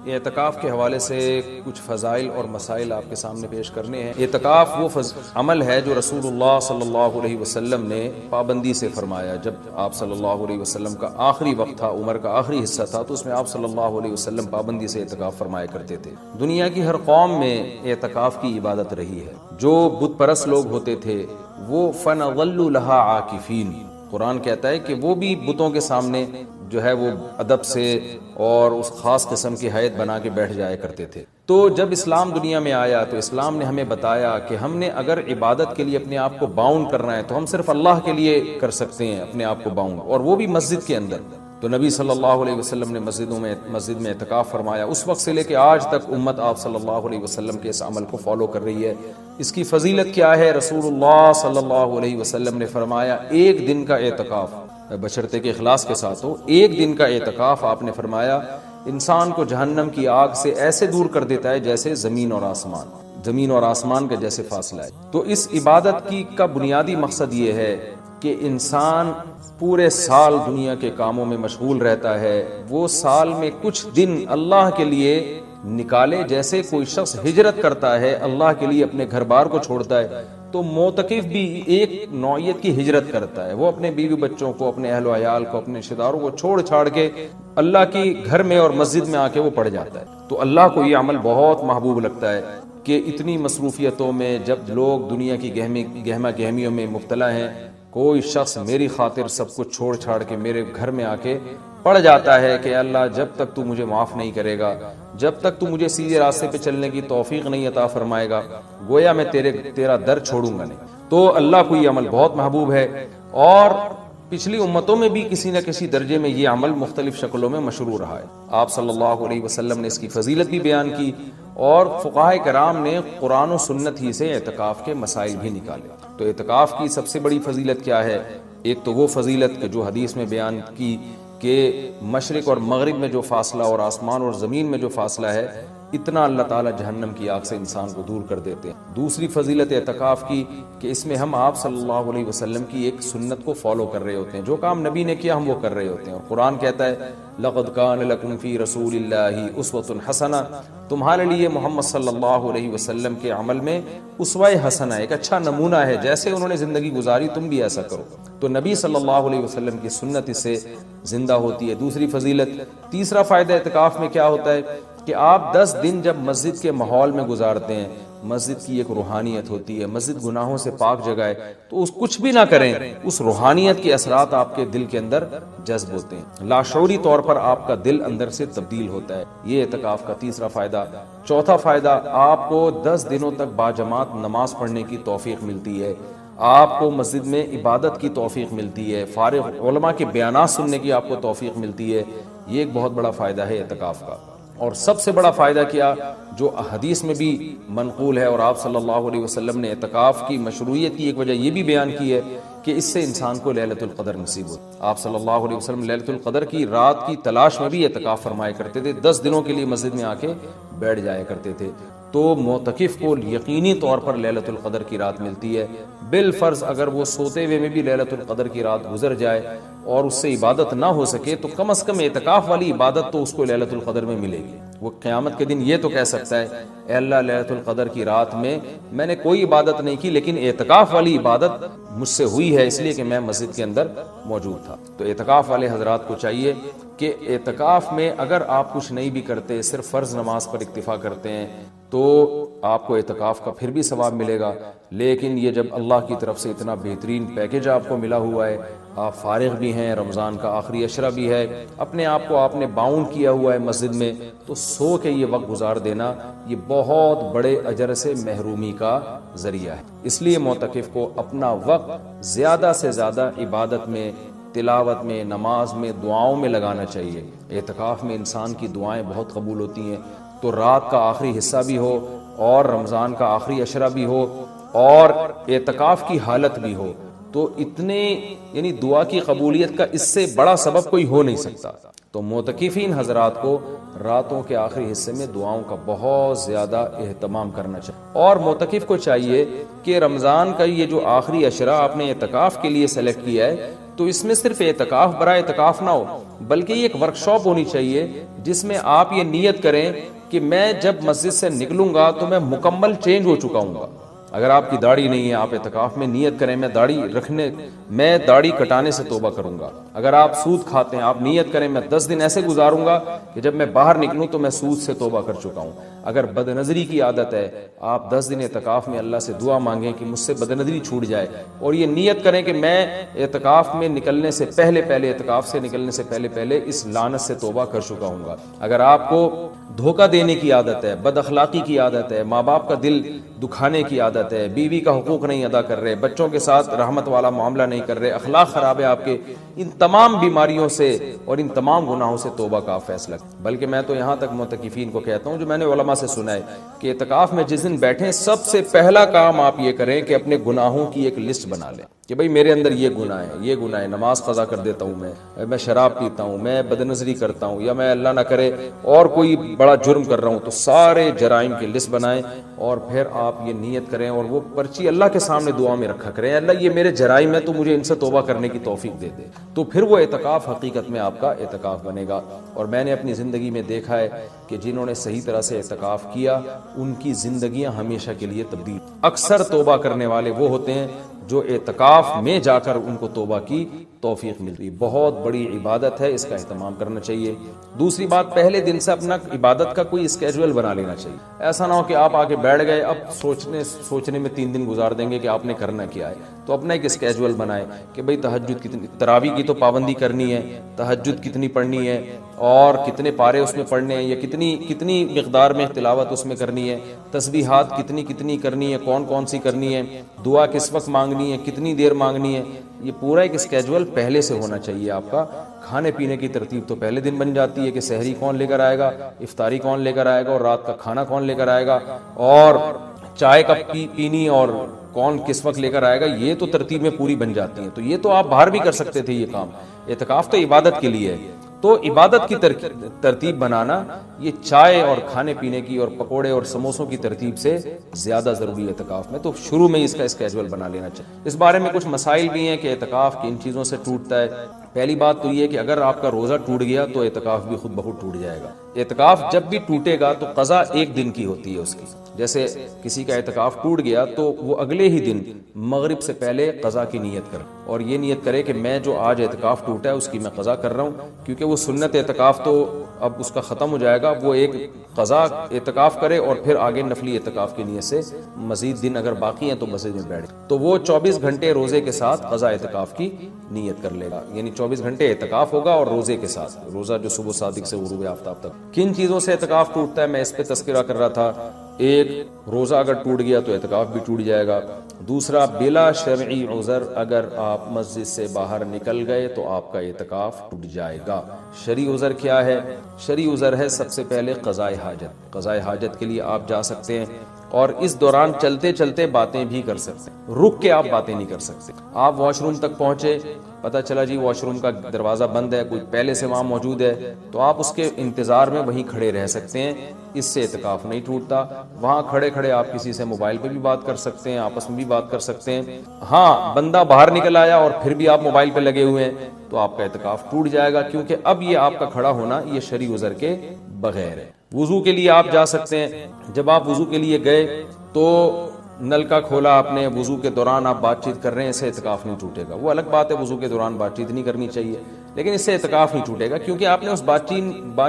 اعتکاف کے حوالے سے کچھ فضائل اور مسائل آپ کے سامنے پیش کرنے ہیں۔ اعتکاف وہ عمل ہے جو رسول اللہ صلی اللہ علیہ وسلم نے پابندی سے فرمایا۔ جب آپ صلی اللہ علیہ وسلم کا آخری وقت تھا، عمر کا آخری حصہ تھا، تو اس میں آپ صلی اللہ علیہ وسلم پابندی سے اعتکاف فرمایا کرتے تھے۔ دنیا کی ہر قوم میں اعتکاف کی عبادت رہی ہے۔ جو بت پرست لوگ ہوتے تھے وہ فَنَظَلُّ لَهَا عَاكِفِينَ، قرآن کہتا ہے کہ وہ بھی بتوں کے سامنے جو ہے وہ ادب سے اور اس خاص قسم کی ہیئت بنا کے بیٹھ جایا کرتے تھے۔ تو جب اسلام دنیا میں آیا تو اسلام نے ہمیں بتایا کہ ہم نے اگر عبادت کے لیے اپنے آپ کو باؤنڈ کرنا ہے تو ہم صرف اللہ کے لیے کر سکتے ہیں اپنے آپ کو باؤنڈ، اور وہ بھی مسجد کے اندر۔ تو نبی صلی اللہ علیہ وسلم نے مسجد میں اعتکاف فرمایا۔ اس وقت سے لے کے آج تک امت آپ صلی اللہ علیہ وسلم کے اس عمل کو فالو کر رہی ہے۔ اس کی فضیلت کیا ہے؟ رسول اللہ صلی اللہ علیہ وسلم نے فرمایا ایک دن کا اعتکاف، بشرطے کے اخلاص کے ساتھ ہو، ایک دن کا اعتکاف آپ نے فرمایا انسان کو جہنم کی آگ سے ایسے دور کر دیتا ہے جیسے زمین اور آسمان کا جیسے فاصلہ ہے۔ تو اس عبادت کا بنیادی مقصد یہ ہے کہ انسان پورے سال دنیا کے کاموں میں مشغول رہتا ہے، وہ سال میں کچھ دن اللہ کے لیے نکالے۔ جیسے کوئی شخص ہجرت کرتا ہے اللہ کے لیے، اپنے گھر بار کو چھوڑتا ہے، تو معتکف بھی ایک نوعیت کی ہجرت کرتا ہے۔ وہ اپنے بیوی بچوں کو، اپنے اہل و عیال کو، اپنے رشتہ داروں کو چھوڑ چھاڑ کے اللہ کی گھر میں اور مسجد میں آ کے وہ پڑ جاتا ہے۔ تو اللہ کو یہ عمل بہت محبوب لگتا ہے کہ اتنی مصروفیتوں میں جب لوگ دنیا کی گہما گہمیوں میں مبتلا ہیں، کوئی شخص میری خاطر سب کچھ چھوڑ چھاڑ کے میرے گھر میں آ کے پڑ جاتا ہے کہ اللہ جب تک تو مجھے معاف نہیں کرے گا، جب تک تو مجھے سیدھے راستے پہ چلنے کی توفیق نہیں عطا فرمائے گا، گویا میں تیرا در چھوڑوں گا نہیں۔ تو اللہ کو یہ عمل بہت محبوب ہے، اور پچھلی امتوں میں بھی کسی نہ کسی درجے میں یہ عمل مختلف شکلوں میں مشروع رہا ہے۔ آپ صلی اللہ علیہ وسلم نے اس کی فضیلت بھی بیان کی، اور فقہائے کرام نے قرآن و سنت ہی سے اعتکاف کے مسائل بھی نکالے۔ تو اعتکاف کی سب سے بڑی فضیلت کیا ہے؟ ایک تو وہ فضیلت کہ جو حدیث میں بیان کی کہ مشرق اور مغرب میں جو فاصلہ اور آسمان اور زمین میں جو فاصلہ ہے، اتنا اللہ تعالیٰ جہنم کی آگ سے انسان کو دور کر دیتے ہیں۔ دوسری فضیلت اعتکاف کی کہ اس میں ہم آپ صلی اللہ علیہ وسلم کی ایک سنت کو فالو کر رہے ہوتے ہیں، جو کام نبی نے کیا ہم وہ کر رہے ہوتے ہیں۔ اور قرآن کہتا ہے لَقَدْ كَانَ لَكُمْ فِي رَسُولِ اللَّهِ أُسْوَةٌ حَسَنَةٌ، تمہارے لیے محمد صلی اللہ علیہ وسلم کے عمل میں اسوہ حسنہ، ایک اچھا نمونہ ہے، جیسے انہوں نے زندگی گزاری تم بھی ایسا کرو۔ تو نبی صلی اللہ علیہ وسلم کی سنت اس سے زندہ ہوتی ہے۔ دوسری فضیلت۔ تیسرا فائدہ اعتکاف میں کیا ہوتا ہے کہ آپ 10 دن جب مسجد کے ماحول میں گزارتے ہیں، مسجد کی ایک روحانیت ہوتی ہے، مسجد گناہوں سے پاک جگہ ہے، تو اس کچھ بھی نہ کریں، اس روحانیت کے اثرات آپ کے دل کے اندر جذب ہوتے ہیں، لاشعوری طور پر آپ کا دل اندر سے تبدیل ہوتا ہے۔ یہ اعتکاف کا تیسرا فائدہ۔ چوتھا فائدہ، آپ کو 10 دنوں تک باجماعت نماز پڑھنے کی توفیق ملتی ہے، آپ کو مسجد میں عبادت کی توفیق ملتی ہے، فارغ علماء کے بیانات سننے کی آپ کو توفیق ملتی ہے۔ یہ ایک بہت بڑا فائدہ ہے اعتکاف کا۔ اور سب سے بڑا فائدہ کیا جو حدیث میں بھی منقول ہے، اور آپ صلی اللہ علیہ وسلم نے اعتکاف کی مشروعیت کی ایک وجہ یہ بھی بیان کی ہے کہ اس سے انسان کو لیلۃ القدر نصیب ہو۔ آپ صلی اللہ علیہ وسلم لیلۃ القدر کی رات کی تلاش میں بھی اعتکاف فرمایا کرتے تھے، 10 دنوں کے لیے مسجد میں آ کے بیٹھ جایا کرتے تھے۔ تو معتکف کو یقینی طور پر لیلۃ القدر کی رات ملتی ہے، بالفرض اگر وہ سوتے ہوئے میں بھی لیلۃ القدر کی رات گزر جائے اور اس سے عبادت نہ ہو سکے تو کم از کم اعتکاف والی عبادت تو اس کو لیلۃ القدر میں ملے گی۔ وہ قیامت کے دن یہ تو کہہ سکتا ہے اے اللہ لیلۃ القدر کی رات میں نے کوئی عبادت نہیں کی، لیکن اعتکاف والی عبادت مجھ سے ہوئی ہے، اس لیے کہ میں مسجد کے اندر موجود تھا۔ تو اعتکاف والے حضرات کو چاہیے کہ اعتکاف میں اگر آپ کچھ نہیں بھی کرتے، صرف فرض نماز پر اکتفا کرتے ہیں، تو آپ کو اعتکاف کا پھر بھی ثواب ملے گا۔ لیکن یہ جب اللہ کی طرف سے اتنا بہترین پیکج آپ کو ملا ہوا ہے، آپ فارغ بھی ہیں، رمضان کا آخری عشرہ بھی ہے، اپنے آپ کو آپ نے باؤنڈ کیا ہوا ہے مسجد میں، تو سو کے یہ وقت گزار دینا یہ بہت بڑے اجر سے محرومی کا ذریعہ ہے۔ اس لیے معتکف کو اپنا وقت زیادہ سے زیادہ عبادت میں، تلاوت میں، نماز میں، دعاؤں میں لگانا چاہیے۔ اعتکاف میں انسان کی دعائیں بہت قبول ہوتی ہیں، تو رات کا آخری حصہ بھی ہو اور رمضان کا آخری عشرہ بھی ہو اور اعتکاف کی حالت بھی ہو، تو اتنے یعنی دعا کی قبولیت کا اس سے بڑا سبب کوئی ہو نہیں سکتا۔ تو معتکفین حضرات کو راتوں کے آخری حصے میں دعاؤں کا بہت زیادہ اہتمام کرنا چاہیے، اور معتکف کو چاہیے کہ رمضان کا یہ جو آخری عشرہ آپ نے اعتکاف کے لیے سلیکٹ کیا ہے، تو اس میں صرف اعتکاف برائے اعتکاف نہ ہو، بلکہ یہ ایک ورکشاپ ہونی چاہیے جس میں آپ یہ نیت کریں کہ میں جب مسجد سے نکلوں گا تو میں مکمل چینج ہو چکا ہوں گا. اگر آپ کی داڑھی نہیں ہے، آپ اعتکاف میں نیت کریں میں داڑھی کٹانے سے توبہ کروں گا. اگر آپ سود کھاتے ہیں، آپ نیت کریں میں 10 دن ایسے گزاروں گا کہ جب میں باہر نکلوں تو میں سود سے توبہ کر چکا ہوں. اگر بد نظری کی عادت ہے، آپ 10 دن اعتکاف میں اللہ سے دعا مانگیں کہ مجھ سے بد نظری چھوٹ جائے، اور یہ نیت کریں کہ میں اعتکاف میں نکلنے سے پہلے اعتکاف سے نکلنے سے پہلے اس لعنت سے توبہ کر چکا ہوں گا. اگر آپ کو دھوکہ دینے کی عادت ہے، بد اخلاقی کی عادت ہے، ماں باپ کا دل دکھانے کی عادت ہے، بیوی کا حقوق نہیں ادا کر رہے، بچوں کے ساتھ رحمت والا معاملہ نہیں کر رہے، اخلاق خراب ہے آپ کے، ان تمام بیماریوں سے اور ان تمام گناہوں سے توبہ کا فیصلہ. بلکہ میں تو یہاں تک معتکفین کو کہتا ہوں، جو میں نے علماء سے سنا ہے، کہ اعتکاف میں جس دن بیٹھیں سب سے پہلا کام آپ یہ کریں کہ اپنے گناہوں کی ایک لسٹ بنا لیں کہ بھئی میرے اندر یہ گناہ ہے، نماز قضا کر دیتا ہوں، میں شراب پیتا ہوں، میں بدنظری کرتا ہوں، یا میں اللہ نہ کرے اور کوئی بڑا جرم کر رہا ہوں. تو سارے جرائم کی لسٹ بنائیں اور پھر آپ یہ نیت کریں اور وہ پرچی اللہ کے سامنے دعا میں رکھا کریں، اللہ یہ میرے جرائم ہے تو مجھے ان سے توبہ کرنے کی توفیق دے دے. تو پھر وہ اعتکاف حقیقت میں آپ کا اعتکاف بنے گا. اور میں نے اپنی زندگی میں دیکھا ہے کہ جنہوں نے صحیح طرح سے اعتکاف کیا ان کی زندگیاں ہمیشہ کے لیے تبدیل. اکثر توبہ کرنے والے وہ ہوتے ہیں جو اعتکاف میں جا کر ان کو توبہ کی توفیق مل رہی. بہت بڑی عبادت ہے، اس کا اہتمام کرنا چاہیے. دوسری بات، پہلے دن سے اپنا عبادت کا کوئی اسکیجول بنا لینا چاہیے. ایسا نہ ہو کہ آپ آگے بیٹھ گئے، اب سوچنے میں 3 دن گزار دیں گے کہ آپ نے کرنا کیا ہے. تو اپنا ایک اسکیجول بنائیں کہ بھئی تہجد کتنی، تراویح کی تو پابندی کرنی ہے، تہجد کتنی پڑھنی ہے اور کتنے پارے اس میں پڑھنے ہیں، یا کتنی مقدار میں تلاوت اس میں کرنی ہے، تسبیحات کتنی کرنی ہے، کون سی کرنی ہے، دعا کس وقت مانگنی ہے، کتنی دیر مانگنی ہے. یہ پورا ایک اسکیجول پہلے سے ہونا چاہیے آپ کا. کھانے پینے کی ترتیب تو پہلے دن بن جاتی ہے کہ سحری کون لے کر آئے گا، افطاری کون لے کر آئے گا، اور رات کا کھانا کون لے کر آئے گا، اور چائے کب پینی اور کون کس وقت لے کر آئے گا. یہ تو ترتیب میں پوری بن جاتی ہیں. تو یہ تو آپ باہر بھی کر سکتے تھے یہ کام. اعتکاف تو عبادت کے لیے ہے، تو عبادت کی ترتیب بنانا یہ چائے اور کھانے پینے کی اور پکوڑے اور سموسوں کی ترتیب سے زیادہ ضروری ہے اعتکاف میں. تو شروع میں اس کا اسکیجول بنا لینا چاہیے. اس بارے میں کچھ مسائل بھی ہیں کہ اعتکاف کن چیزوں سے ٹوٹتا ہے. پہلی بات تو یہ کہ اگر آپ کا روزہ ٹوٹ گیا تو اعتکاف بھی خود بخود ٹوٹ جائے گا. اعتکاف جب بھی ٹوٹے گا تو قضا 1 دن کی ہوتی ہے اس کی. جیسے کسی کا اعتکاف ٹوٹ گیا تو وہ اگلے ہی دن مغرب سے پہلے قضا کی نیت کرے اور یہ نیت کرے کہ میں جو آج اعتکاف ٹوٹا ہے اس کی میں قضا کر رہا ہوں. کیونکہ وہ سنت اعتکاف تو اب اس کا ختم ہو جائے گا. وہ ایک قضا اعتکاف کرے اور پھر آگے نفلی اعتکاف کی نیت سے مزید دن اگر باقی ہیں تو مسجد میں بیٹھے تو وہ 24 گھنٹے روزے کے ساتھ قضا اعتکاف کی نیت کر لے گا. یعنی 24 گھنٹے اعتکاف ہوگا اور روزے کے ساتھ، روزہ جو صبح صادق سے غروب آفتاب تک. کن چیزوں سے اعتکاف ٹوٹتا ہے میں اس پہ تذکرہ کر رہا تھا. ایک، روزہ اگر ٹوٹ گیا تو اعتکاف بھی ٹوٹ جائے گا. دوسرا، بلا شرعی عذر اگر آپ مسجد سے باہر نکل گئے تو آپ کا اعتکاف ٹوٹ جائے گا. شرعی عذر کیا ہے؟ شرعی عذر ہے سب سے پہلے قضاء حاجت. قضاء حاجت کے لیے آپ جا سکتے ہیں اور اس دوران چلتے چلتے باتیں بھی کر سکتے ہیں. رک کے آپ باتیں نہیں کر سکتے. آپ واش روم تک پہنچے، پتہ چلا جی واش روم کا دروازہ بند ہے، کوئی پہلے سے وہاں موجود ہے، تو آپ اس کے انتظار میں وہیں کھڑے رہ سکتے ہیں. اس سے اعتکاف نہیں ٹوٹتا. وہاں کھڑے کھڑے آپ کسی سے موبائل پہ بھی بات کر سکتے ہیں، آپس میں بھی بات کر سکتے ہیں. ہاں، بندہ باہر نکل آیا اور پھر بھی آپ موبائل پہ لگے ہوئے ہیں تو آپ کا اعتکاف ٹوٹ جائے گا، کیونکہ اب یہ آپ کا کھڑا ہونا یہ شرعی عذر کے بغیر ہے. وضو کے لیے آپ جا سکتے ہیں. جب آپ وضو کے لیے گئے تو نل کا کھولا آپ نے، وضو کے دوران آپ بات چیت کر رہے ہیں، اس سے اعتکاف نہیں ٹوٹے گا. وہ الگ بات ہے وضو کے دوران بات چیت نہیں کرنی چاہیے، لیکن اس سے اعتکاف نہیں ٹوٹے گا کیونکہ آپ نے اس بات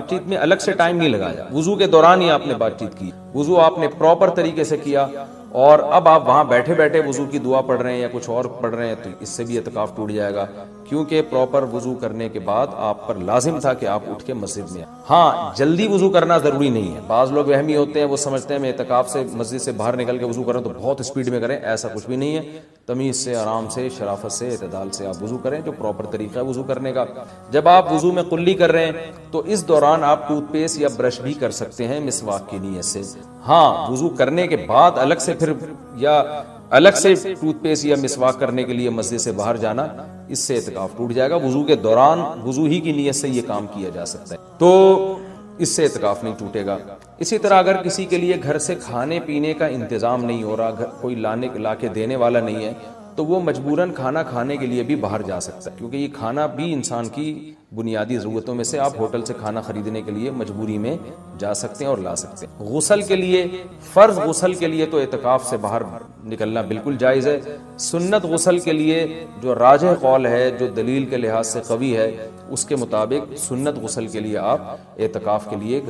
چیت میں الگ سے ٹائم نہیں لگایا. وضو کے دوران ہی آپ نے بات چیت کی، وضو آپ نے پراپر طریقے سے کیا، اور اب آپ وہاں بیٹھے بیٹھے وضو کی دعا پڑھ رہے ہیں یا کچھ اور پڑھ رہے ہیں تو اس سے بھی اعتکاف ٹوٹ جائے گا. کیونکہ پراپر وضو کرنے کے بعد آپ پر لازم تھا کہ آپ اٹھ کے مسجد میں آئیں. ہاں، جلدی وضو کرنا ضروری نہیں ہے. بعض لوگ وہمی ہوتے ہیں، وہ سمجھتے ہیں میں اعتکاف سے مسجد سے باہر نکل کے وضو کروں تو بہت اسپیڈ میں کریں. ایسا کچھ بھی نہیں ہے. تمیز سے، آرام سے، شرافت سے، اعتدال سے آپ وضو کریں، جو پراپر طریقہ ہے وضو کرنے کا. جب آپ وضو میں قلی کر رہے ہیں تو اس دوران آپ ٹوتھ پیسٹ یا برش بھی کر سکتے ہیں مسواک کی نیت سے. ہاں، وضو کرنے کے بعد الگ سے پھر یا الگ سے ٹوتھ پیسٹ یا مسواک کرنے کے لیے مسجد سے باہر جانا، اس سے اعتکاف ٹوٹ جائے گا. وضو کے دوران وضو ہی کی نیت سے یہ کام کیا جا سکتا ہے تو اس سے اعتکاف نہیں ٹوٹے گا. اسی طرح اگر کسی کے لیے گھر سے کھانے پینے کا انتظام نہیں ہو رہا، کوئی لا کے دینے والا نہیں ہے، تو وہ مجبوراً کھانا کھانے کے لیے بھی باہر جا سکتا ہے، کیونکہ یہ کھانا بھی انسان کی بنیادی ضرورتوں میں سے، آپ ہوٹل سے کھانا خریدنے کے لیے مجبوری میں جا سکتے ہیں اور لا سکتے ہیں۔ غسل کے لیے، فرض غسل کے لیے تو اعتکاف سے باہر نکلنا بالکل جائز ہے۔ سنت غسل کے لیے جو راجح قول ہے، جو دلیل کے لحاظ سے قوی ہے، اس کے مطابق سنت غسل کے لیے آپ اعتکاف کے لیے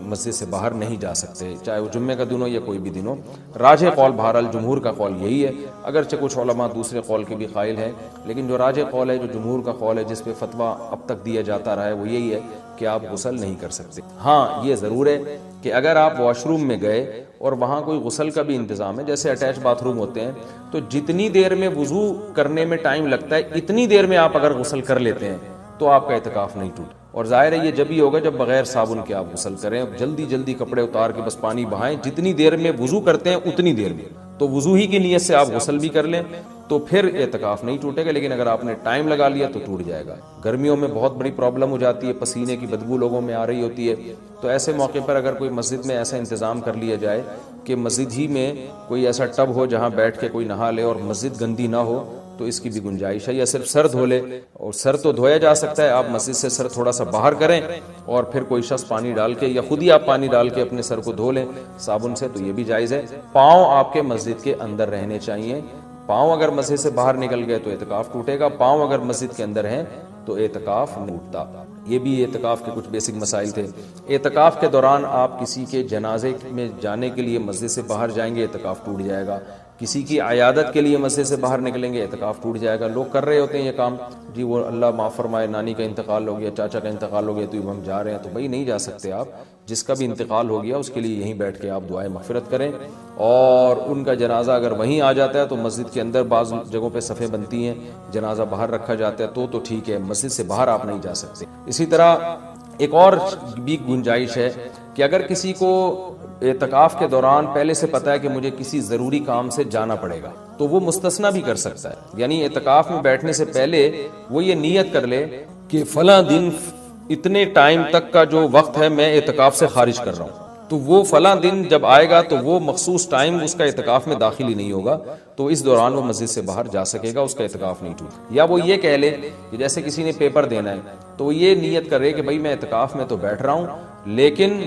مسجد سے باہر نہیں جا سکتے، چاہے وہ جمعے کا دن ہو یا کوئی بھی دن ہو۔ راجح قول بہرحال جمہور کا قول یہی ہے، اگرچہ کچھ علماء دوسرے قول کے بھی قائل ہیں، لیکن جو راجح قول ہے، جو جمہور کا قول ہے، جس پہ فتویٰ اب تک دیا جاتا رہا ہے، وہ یہی ہے کہ آپ غسل نہیں کر سکتے۔ ہاں یہ ضرور ہے کہ اگر آپ واش روم میں گئے اور وہاں کوئی غسل کا بھی انتظام ہے، جیسے اٹیچ باتھ روم ہوتے ہیں، تو جتنی دیر میں وضو کرنے میں ٹائم لگتا ہے اتنی دیر میں آپ اگر غسل کر لیتے ہیں تو آپ کا اعتکاف نہیں ٹوٹا۔ اور ظاہر ہے یہ جب ہی ہوگا جب بغیر صابن کے آپ غسل کریں، جلدی جلدی کپڑے اتار کے بس پانی بہائیں، جتنی دیر میں وضو کرتے ہیں اتنی دیر میں، تو وضو ہی کی نیت سے آپ غسل بھی کر لیں تو پھر اعتکاف نہیں ٹوٹے گا، لیکن اگر آپ نے ٹائم لگا لیا تو ٹوٹ جائے گا۔ گرمیوں میں بہت بڑی پرابلم ہو جاتی ہے، پسینے کی بدبو لوگوں میں آ رہی ہوتی ہے، تو ایسے موقع پر اگر کوئی مسجد میں ایسا انتظام کر لیا جائے کہ مسجد ہی میں کوئی ایسا ٹب ہو جہاں بیٹھ کے کوئی نہا لے اور مسجد گندی نہ ہو، تو اس کی بھی گنجائش ہے، یا صرف سر دھو لے، اور سر تو دھویا جا سکتا ہے، آپ مسجد سے سر تھوڑا سا باہر کریں اور پھر کوئی شخص پانی ڈال کے یا خود ہی آپ پانی ڈال کے اپنے سر کو دھو لیں صابن سے، تو یہ بھی جائز ہے۔ پاؤں آپ کے مسجد کے اندر رہنے چاہیے، پاؤں اگر مسجد سے باہر نکل گئے تو اعتکاف ٹوٹے گا، پاؤں اگر مسجد کے اندر ہیں تو اعتکاف نہیں ٹوٹتا۔ یہ بھی اعتکاف کے کچھ بیسک مسائل تھے۔ اعتکاف کے دوران آپ کسی کے جنازے میں جانے کے لیے مسجد سے باہر جائیں گے، اعتکاف ٹوٹ جائے گا۔ کسی کی عیادت کے لیے مسجد سے باہر نکلیں گے، اعتکاف ٹوٹ جائے گا۔ لوگ کر رہے ہوتے ہیں یہ کام، جی وہ اللہ معاف فرمائے نانی کا انتقال ہو گیا، چاچا کا انتقال ہو گیا تو ہم جا رہے ہیں، تو بھائی نہیں جا سکتے آپ۔ جس کا بھی انتقال ہو گیا اس کے لیے یہیں بیٹھ کے آپ دعائے مغفرت کریں، اور ان کا جنازہ اگر وہیں آ جاتا ہے تو مسجد کے اندر بعض جگہوں پہ صفیں بنتی ہیں، جنازہ باہر رکھا جاتا ہے تو ٹھیک ہے، مسجد سے باہر آپ نہیں جا سکتے۔ اسی طرح ایک اور بھی گنجائش ہے کہ اگر کسی کو اعتکاف کے دوران پہلے سے پتا ہے کہ مجھے کسی ضروری کام سے جانا پڑے گا تو وہ مستثنی بھی کر سکتا ہے، یعنی اعتکاف میں بیٹھنے سے پہلے وہ یہ نیت کر لے کہ فلاں دن اتنے ٹائم تک کا جو وقت ہے میں اعتکاف سے خارج کر رہا ہوں، تو وہ فلاں دن جب آئے گا تو وہ مخصوص ٹائم اس کا اعتکاف میں داخل ہی نہیں ہوگا، تو اس دوران وہ مسجد سے باہر جا سکے گا، اس کا اعتکاف نہیں ٹوٹے۔ یا وہ یہ کہہ لے کہ جیسے کسی نے پیپر دینا ہے تو وہ یہ نیت کرے کہ بھائی میں اعتکاف میں تو بیٹھ رہا ہوں، لیکن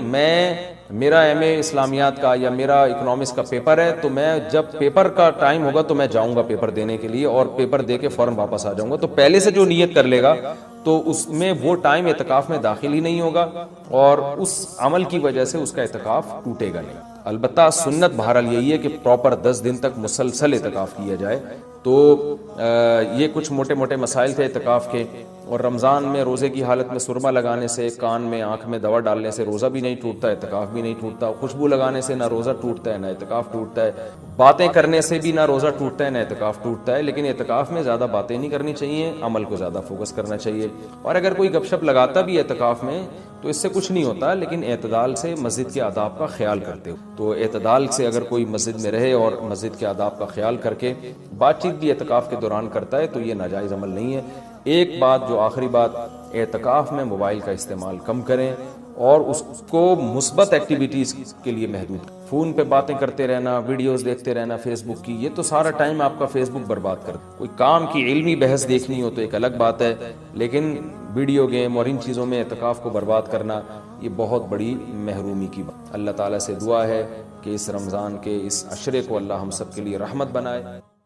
میرا ایم اے اسلامیات کا یا میرا اکنامکس کا پیپر ہے، تو میں جب پیپر کا ٹائم ہوگا تو میں جاؤں گا پیپر دینے کے لیے، اور پیپر دے کے فوراً واپس آ جاؤں گا۔ تو پہلے سے جو نیت کر لے گا تو اس میں وہ ٹائم اعتکاف میں داخل ہی نہیں ہوگا، اور اس عمل کی وجہ سے اس کا اعتکاف ٹوٹے گا نہیں۔ البتہ سنت بہرحال یہی ہے کہ پراپر 10 دن تک مسلسل اعتکاف کیا جائے۔ تو یہ کچھ موٹے موٹے مسائل تھے اعتکاف کے۔ اور رمضان میں روزے کی حالت میں سرما لگانے سے، کان میں آنکھ میں دوا ڈالنے سے روزہ بھی نہیں ٹوٹتا، اعتکاف بھی نہیں ٹوٹتا۔ خوشبو لگانے سے نہ روزہ ٹوٹتا ہے نہ اعتکاف ٹوٹتا ہے۔ باتیں کرنے سے بھی نہ روزہ ٹوٹتا ہے نہ اعتکاف ٹوٹتا ہے، لیکن اعتکاف میں زیادہ باتیں نہیں کرنی چاہیے، عمل کو زیادہ فوکس کرنا چاہیے۔ اور اگر کوئی گپ شپ لگاتا بھی اعتکاف میں تو اس سے کچھ نہیں ہوتا، لیکن اعتدال سے مسجد کے آداب کا خیال کرتے ہو، تو اعتدال سے اگر کوئی مسجد میں رہے اور مسجد کے آداب کا خیال کر کے بات چیت بھی اعتکاف کے دوران کرتا ہے تو یہ ناجائز عمل نہیں ہے۔ ایک بات جو آخری بات، اعتکاف میں موبائل کا استعمال کم کریں اور اس کو مثبت ایکٹیویٹیز کے لیے محدود۔ فون پہ باتیں کرتے رہنا، ویڈیوز دیکھتے رہنا فیس بک کی، یہ تو سارا ٹائم آپ کا فیس بک برباد کر۔ کوئی کام کی علمی بحث دیکھنی ہو تو ایک الگ بات ہے، لیکن ویڈیو گیم اور ان چیزوں میں اعتکاف کو برباد کرنا یہ بہت بڑی محرومی کی بات۔ اللہ تعالیٰ سے دعا ہے کہ اس رمضان کے اس عشرے کو اللہ ہم سب کے لیے رحمت بنائے۔